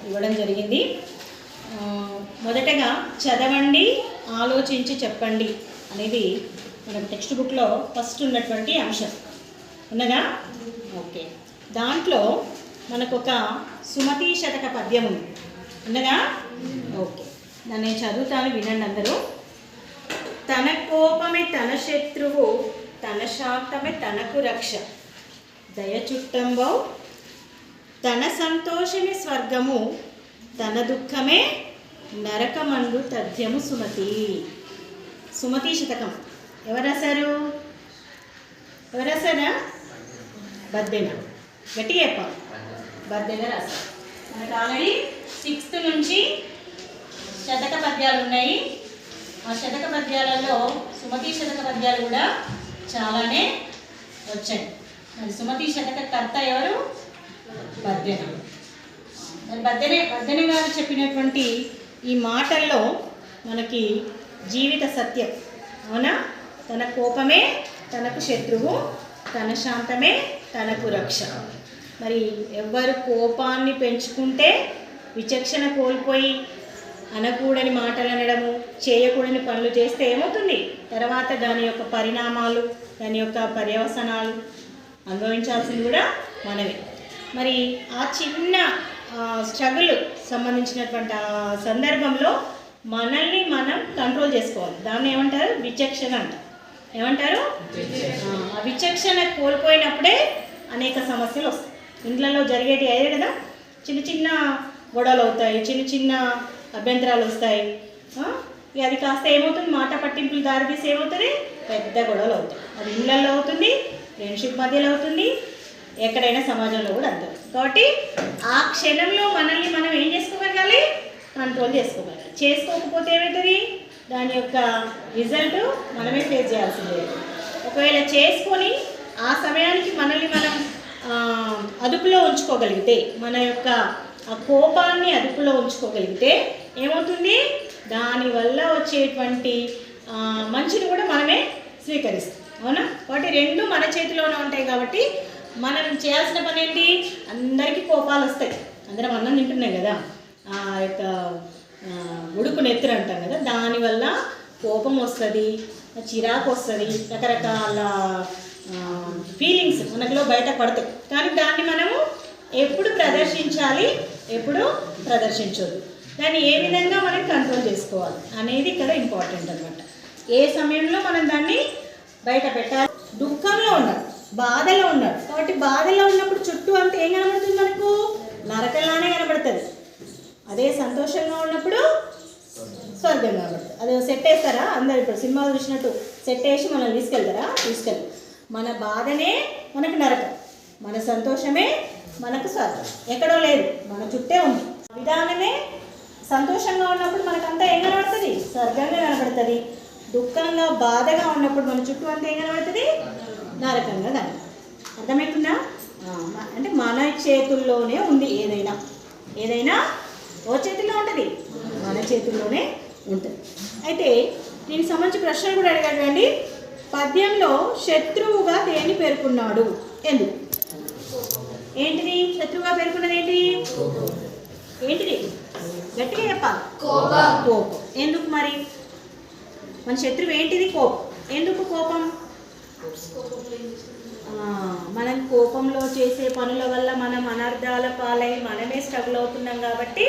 ఇవ్వడం జరిగింది. మొదటగా చదవండి, ఆలోచించి చెప్పండి అనేది మన టెక్స్ట్ బుక్లో ఫస్ట్ ఉన్నటువంటి అంశం ఉన్నదా? ఓకే. దాంట్లో మనకు ఒక సుమతి శతక పద్యం ఉంది ఉన్నదా? ఓకే, దాన్ని నేను చదువుతాను, వినండి అందరూ. తన కోపమే తన శత్రువు, తన శాంతమే తనకు రక్ష. దయ చుట్టంబౌ తన సంతోషమే స్వర్గము, తన దుఃఖమే నరకమందు తథ్యము సుమతి. సుమతి శతకం ఎవరు రాశారు? ఎవరు రాశారా? బద్దెన. గట్టిగా చెప్పాలి, బద్దెన రాశారు. మనకు ఆల్రెడీ 6th నుంచి శతక పద్యాలు ఉన్నాయి. ఆ శతక పద్యాలలో సుమతి శతక పద్యాలు కూడా చాలానే వచ్చాయి. మరి సుమతి శతక కర్త ఎవరు? బద్దెన. మరి బద్దెన గారు చెప్పినటువంటి ఈ మాటల్లో మనకి జీవిత సత్యం అవునా? తన కోపమే తనకు శత్రువు, తన శాంతమే తనకు రక్ష. మరి ఎవ్వరు కోపాన్ని పెంచుకుంటే విచక్షణ కోల్పోయి అనకూడని మాటలు అనడము, చేయకూడని పనులు చేస్తే ఏమవుతుంది? తర్వాత దాని యొక్క పరిణామాలు, దాని యొక్క పర్యవసనాలు అనుభవించాల్సింది కూడా మనమే. మరి ఆ చిన్న స్ట్రగుల్ సంబంధించినటువంటి ఆ సందర్భంలో మనల్ని మనం కంట్రోల్ చేసుకోవాలి. దాన్ని ఏమంటారు? విచక్షణ అంటారు. ఏమంటారు? ఆ విచక్షణ కోల్పోయినప్పుడే అనేక సమస్యలు వస్తాయి. ఇంట్లో జరిగేటి అయ్యే కదా, చిన్న చిన్న గొడవలు అవుతాయి, చిన్న చిన్న అభ్యంతరాలు వస్తాయి. అది కాస్త ఏమవుతుంది? మాట పట్టింపులు దారితీసి ఏమవుతుంది? పెద్ద గొడవలు అవుతాయి. అది ఇళ్ళల్లో అవుతుంది, ఫ్రెండ్షిప్ మధ్యలో అవుతుంది, ఎక్కడైనా సమాజంలో కూడా అంతే. కాబట్టి ఆ క్షణంలో మనల్ని మనం ఏం చేసుకోగలగాలి? కంట్రోల్ చేసుకోగలగాలి. చేసుకోకపోతే ఏమవుతుంది? దాని యొక్క రిజల్ట్ మనమే ఫేస్ చేయాల్సిందే. ఒకవేళ చేసుకొని ఆ సమయానికి మనల్ని మనం అదుపులో ఉంచుకోగలిగితే, మన యొక్క ఆ కోపాన్ని అదుపులో ఉంచుకోగలిగితే ఏమవుతుంది? దానివల్ల వచ్చేటువంటి మంచిని కూడా మనమే స్వీకరిస్తాం అవునా? కాబట్టి రెండు మన చేతిలోనే ఉంటాయి. కాబట్టి మనం చేయాల్సిన పని ఏంటి? అందరికీ కోపాలు వస్తాయి. అందరం అన్నం తింటున్నాం కదా, ఆ యొక్క ఉడుకు నెత్తురు అంటాం కదా, దానివల్ల కోపం వస్తుంది, చిరాకు వస్తుంది, రకరకాల ఫీలింగ్స్ మనలో బయట పడతాయి. కానీ దాన్ని మనము ఎప్పుడు ప్రదర్శించాలి, ఎప్పుడు ప్రదర్శించొద్దు, దాన్ని ఏ విధంగా మనం కంట్రోల్ చేసుకోవాలి అనేది ఇక్కడ ఇంపార్టెంట్ అనమాట. ఏ సమయంలో మనం దాన్ని బయట పెట్టాలి? దుఃఖంలో ఉన్నాడు, బాధలో ఉన్నాడు. కాబట్టి బాధలో ఉన్నప్పుడు చుట్టూ అంతా ఏం కనబడుతుంది? మనకు నరకంలానే కనబడుతుంది. అదే సంతోషంగా ఉన్నప్పుడు స్వర్గం కనబడుతుంది. అదే సెట్ వేస్తారా అందరు? ఇప్పుడు సినిమాలు చూసినట్టు సెట్ వేసి మనల్ని తీసుకెళ్తారా? తీసుకెళ్ళి. మన బాధనే మనకు నరకం, మన సంతోషమే మనకు స్వర్గం. ఎక్కడో లేదు, మన చుట్టే ఉంది. విధానమే సంతోషంగా ఉన్నప్పుడు మనకంతా ఏం కనబడుతుంది? స్వర్గంగా కనబడుతుంది. దుఃఖంగా బాధగా ఉన్నప్పుడు మన చుట్టూ అంతా ఏం కనబడుతుంది? నరకంగా కనబడుతుంది. అర్థమవుతుందా? అంటే మన చేతుల్లోనే ఉంది. ఏదైనా ఓ చేతుల్లో ఉంటుంది, మన చేతుల్లోనే ఉంటుంది. అయితే దీనికి సంబంధించి ప్రశ్నలు కూడా అడిగాడు అండి. పద్యంలో శత్రువుగా దేన్ని పేర్కొన్నాడు? ఎందుకు? ఏంటిది శత్రువుగా పేర్కొన్నది? ఏంటిది? గట్టిగా చెప్పాలి. కోపం. ఎందుకు మరి? మన శత్రువు ఏంటిది? కోపం. ఎందుకు కోపం? మనం కోపంలో చేసే పనుల వల్ల మనం అనర్థాల పాలై మనమే స్ట్రగుల్ అవుతున్నాం కాబట్టి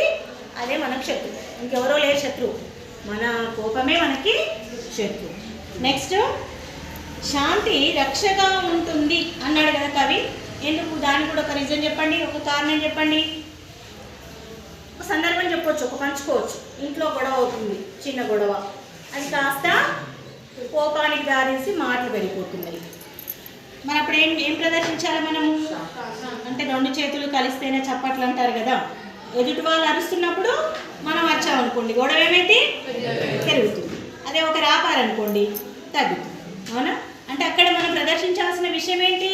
అదే మనకు శత్రువు. ఇంకెవరో లేరు శత్రువు, మన కోపమే మనకి శత్రువు. నెక్స్ట్, శాంతి రక్షగా ఉంటుంది అన్నాడు కదా కవి. ఎందుకు? దానికి కూడా ఒక రీజన్ చెప్పండి, ఒక కారణం చెప్పండి. ఒక సందర్భం చెప్పవచ్చు, ఒక పంచుకోవచ్చు. ఇంట్లో గొడవ అవుతుంది, చిన్న గొడవ, అది కాస్త కోపానికి దారేసి మాటలు వెళ్ళిపోతున్నాయి. మరి అప్పుడు ఏం ప్రదర్శించాలి మనము? అంటే రెండు చేతులు కలిస్తేనే చప్పట్లు అంటారు కదా. ఎదుటి వాళ్ళు అరుస్తున్నప్పుడు మనం అరిచామనుకోండి, గొడవ ఏమైతే పెరుగుతుంది. అదే ఒకరు ఆపారనుకోండి, తగ్గుతుంది. అవునా? అంటే అక్కడ మనం ప్రదర్శించాల్సిన విషయం ఏంటి?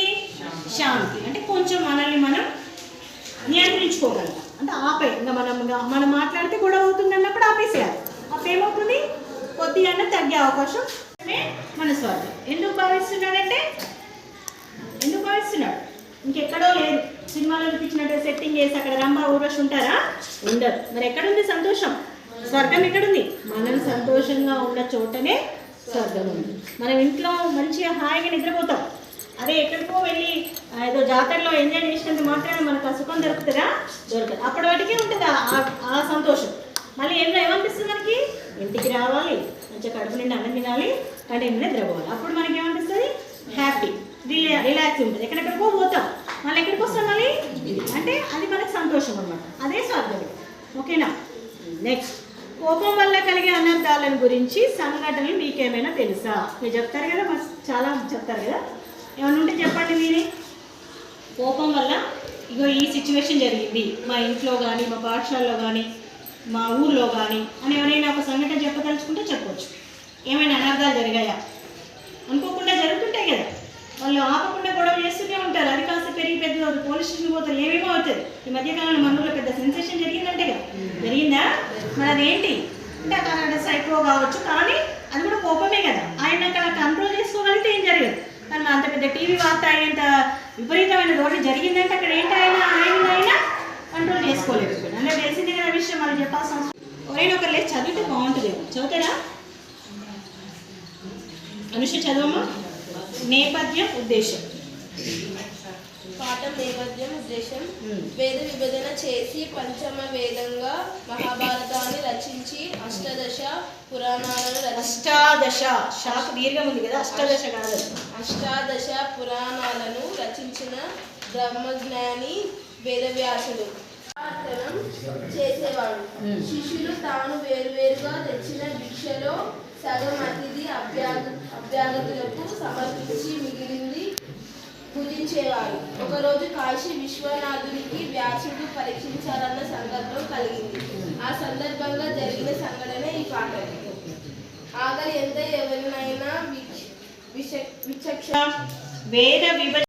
శాంతి. అంటే కొంచెం మనల్ని మనం నియంత్రించుకోగలం. అంటే ఆపే, ఇంకా మనం మాట్లాడితే గొడవ అవుతుంది అన్నప్పుడు ఆపేసేయాలి. అప్పుడు ఏమవుతుంది? కొద్దిగా తగ్గే అవకాశం మన స్వార్థం. ఎందుకు భావిస్తున్నాడు? ఇంకెక్కడో లేదు, సినిమాలో చూపించినట్టు సెట్టింగ్ చేసి అక్కడ రంభ ఊర్వశి ఉంటారా? ఉండరు. మరి ఎక్కడుంది సంతోషం? స్వర్గం ఎక్కడుంది? మనం సంతోషంగా ఉన్న చోటనే స్వర్గం ఉంది. మనం ఇంట్లో మంచిగా హాయిగా నిద్రపోతాం. అదే ఎక్కడికో వెళ్ళి ఏదో జాతరలో ఎంజాయ్ చేసినంత మాత్రమే మనకు ఆ సుఖం దొరుకుతుందా? దొరకదు. అప్పటి వాటికే ఉంటుంది ఆ సంతోషం. మళ్ళీ ఏమనిపిస్తుంది మనకి? ఇంటికి రావాలి, మంచిగా కడుపు నిండి అన్నం తినాలి, కంటిన్యూ నిద్రపోవాలి. అప్పుడు మనకి ఏమనిపిస్తుంది? హ్యాపీ, రిలాక్స్ ఉంటుంది. ఎక్కడెక్కడికో పోతాం, మళ్ళీ ఎక్కడికి వస్తాం మళ్ళీ అంటే అది మనకు సంతోషం అన్నమాట. అదే స్వర్గం. ఓకేనా? నెక్స్ట్, కోపం వల్ల కలిగే అనర్థాలను గురించి సంఘటనలు మీకేమైనా తెలుసా? మీరు చెప్తారు కదా, చాలా చెప్తారు కదా, ఏమన్నా ఉంటే చెప్పండి మీరే. కోపం వల్ల ఇగో ఈ సిచ్యువేషన్ జరిగింది మా ఇంట్లో కానీ, మా పాఠశాలలో కానీ, మా ఊర్లో కానీ అని ఎవరైనా ఒక సంఘటన చెప్పదలుచుకుంటే చెప్పవచ్చు. ఏమైనా అనర్థాలు జరిగాయా? అనుకోకుండా జరుగుతుంటాయి కదా, వాళ్ళు ఆపకుండా గొడవ చేస్తూనే ఉంటారు. అది కాస్త పెరిగి పెద్ద పోలీస్ స్టేషన్ పోతారు, ఏమేమో అవుతుంది. ఈ మధ్యకాలంలో మన ఊళ్ళో పెద్ద సెన్సేషన్ జరిగిందంటే కదా, జరిగిందా? మరి అదేంటి అంటే అక్కడ సైకో కావచ్చు, కానీ అది కూడా కోపమే కదా. ఆయన అక్కడ కంట్రోల్ చేసుకోగలిగితే ఏం జరగదు. కానీ అంత పెద్ద టీవీ వార్త అయ్యేంత విపరీతమైన రోడ్డు జరిగిందంటే అక్కడ ఏంటి ఆయన కంట్రోల్ చేసుకోలేదు. అందరూ తెలిసిందే కదా విషయం, వాళ్ళు చెప్పాల్సిన అవసరం. ఎవరైనా ఒకరు లేదు చదివితే బాగుంటుంది. చదువుతారా? అనుష చదవమ్మా. నేపథ్యం, ఉద్దేశం. పాఠం నేపథ్యం, ఉద్దేశం. వేద విభజన చేసి పంచమ వేదంగా మహాభారతాన్ని రచించి అష్టాదశ పురాణాలను అష్టాదశ శాఖ దీర్ఘం ఉంది కదా, అష్టాదశ కాదు, అష్టాదశ పురాణాలను రచించిన బ్రహ్మజ్ఞాని వేదవ్యాసుడు చేసేవాడు. శిష్యులు తాను వేరువేరుగా తెచ్చిన భిక్షలో సగం అతిథి అభ్యాగతులకు సమర్పించి మిగిలింది పూజించేవారు. ఒకరోజు కాశీ విశ్వనాథునికి వ్యాసుడు పరీక్షించాలన్న సంకల్పం కలిగింది. ఆ సందర్భంగా జరిగిన సంఘటన ఈ పాఠం. ఆకలి ఎంత ఎవరినైనా విచక్షణ వేద విభజన